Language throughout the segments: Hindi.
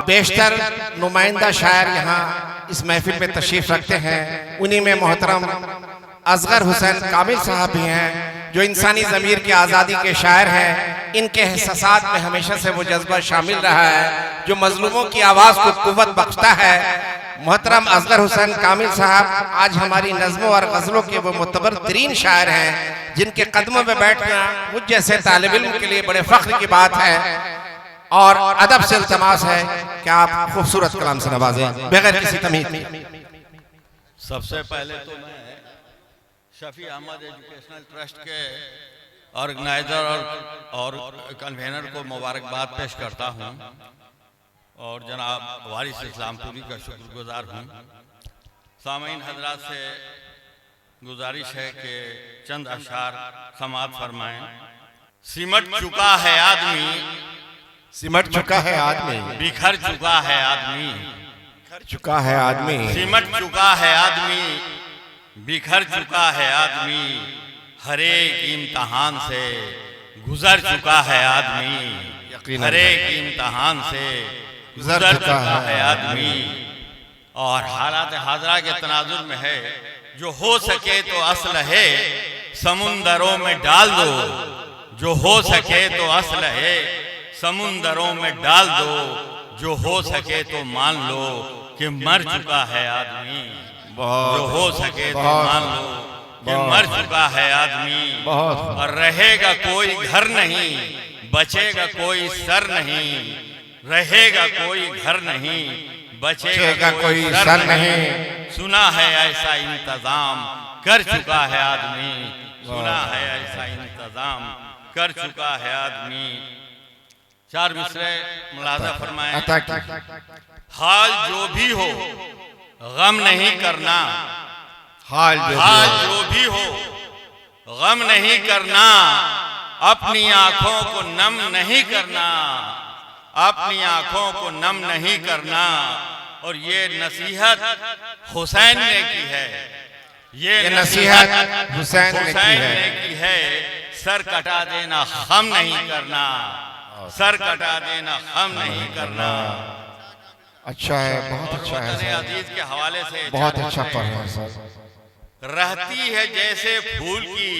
बेशतर नुमाइंदा शायर यहाँ इस महफिल में तशरीफ रखते हैं। उन्हीं में मोहतरम असगर हुसैन कामिल साहब भी हैं, जो इंसानी ज़मीर की आज़ादी के शायर हैं। इनके एहसासात में हमेशा से वो जज्बा शामिल रहा है जो मजलूमों की आवाज़ को कुव्वत बख्शता है। मोहतरम असगर हुसैन कामिल साहब आज हमारी नज़्मों और गज़लों के वो मुतबर तरीन शायर हैं, जिनके कदमों में बैठना मुझ जैसे तालिब इल्म के लिए बड़े फ़ख्र की बात है। और अदब से इल्तमास है कि आप खूबसूरत कलाम से नवाजें बगैर किसी तमीज़। सबसे पहले तो मैं शफी अहमद एजुकेशनल ट्रस्ट के ऑर्गेनाइजर और कन्वेनर को मुबारकबाद पेश करता हूं और जनाब वारिस इस्लामपुरी का शुक्रगुजार हूं। सामीन हजरात से गुजारिश है कि चंद अशार समाअत फरमाएं। सिमट चुका है आदमी, सिमट चुका है आदमी, बिखर चुका है आदमी, बिखर चुका है आदमी, सिमट चुका है आदमी, बिखर चुका है आदमी, हर एक इम्तहान से गुजर चुका है आदमी, हर एक इम्तहान से गुजर चुका है आदमी। और हालात हाजरा के तनाजुर में है, जो हो सके तो असल है समुंदरों में डाल दो, जो हो सके तो असल है समुंदरों में डाल दो, जो हो सके तो मान लो कि मर चुका है आदमी, जो हो सके तो मान लो कि मर चुका है आदमी। और रहेगा कोई घर नहीं, बचेगा कोई सर नहीं, रहेगा कोई घर नहीं, बचेगा कोई सर नहीं। सुना है ऐसा इंतजाम कर चुका है आदमी, सुना है ऐसा इंतजाम कर चुका है आदमी। चार मिसरे मुलाजा फरमाएं। हाल जो भी हो गम नहीं करना, हाल जो भी हो गम नहीं करना, अपनी आंखों को नम नहीं करना, अपनी आंखों को नम नहीं करना। और ये नसीहत हुसैन ने की है, ये नसीहत हुसैन ने की है। सर कटा देना हम नहीं करना, सर कटा देना हम नहीं करना। अच्छा है, बहुत अच्छा है, अजीज के हवाले से बहुत अच्छा पढ़ रहे हैं सर। रहती है जैसे फूल की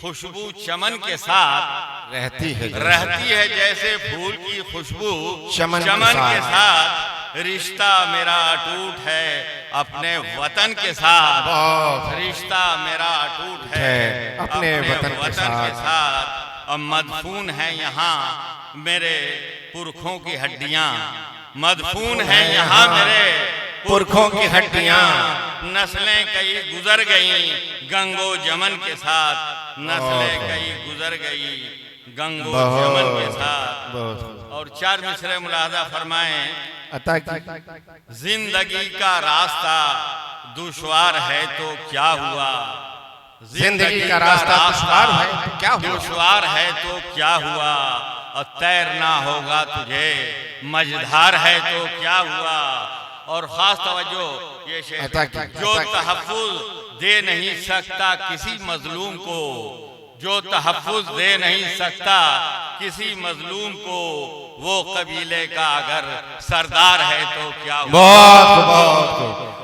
खुशबू चमन के साथ, रहती है जैसे फूल की खुशबू चमन के साथ। रिश्ता मेरा अटूट है अपने वतन के साथ, रिश्ता मेरा अटूट है अपने वतन के साथ। अब मदफून है यहाँ मेरे पुरखों की हड्डियाँ, मदफून है यहाँ मेरे पुरखों की हड्डियाँ। नस्लें कई गुजर गईं गंगो जमन के साथ, नस्लें कई गुजर गई गंगो जमन के साथ। और चार मिसरे मुलाहजा फरमाएं। जिंदगी का रास्ता दुश्वार है तो क्या हुआ, जिंदगी का रास्ता दुश्वार है तो क्या हुआ, दुश्वार है तो क्या हुआ। और तैरना होगा तुझे मझधार है तो क्या हुआ। और खास तवज्जो ये शेर, जो तहफ़्फ़ुज़ दे नहीं सकता किसी मजलूम को, जो तहफ़्फ़ुज़ दे नहीं सकता किसी मजलूम को, वो कबीले का अगर सरदार है तो क्या हुआ।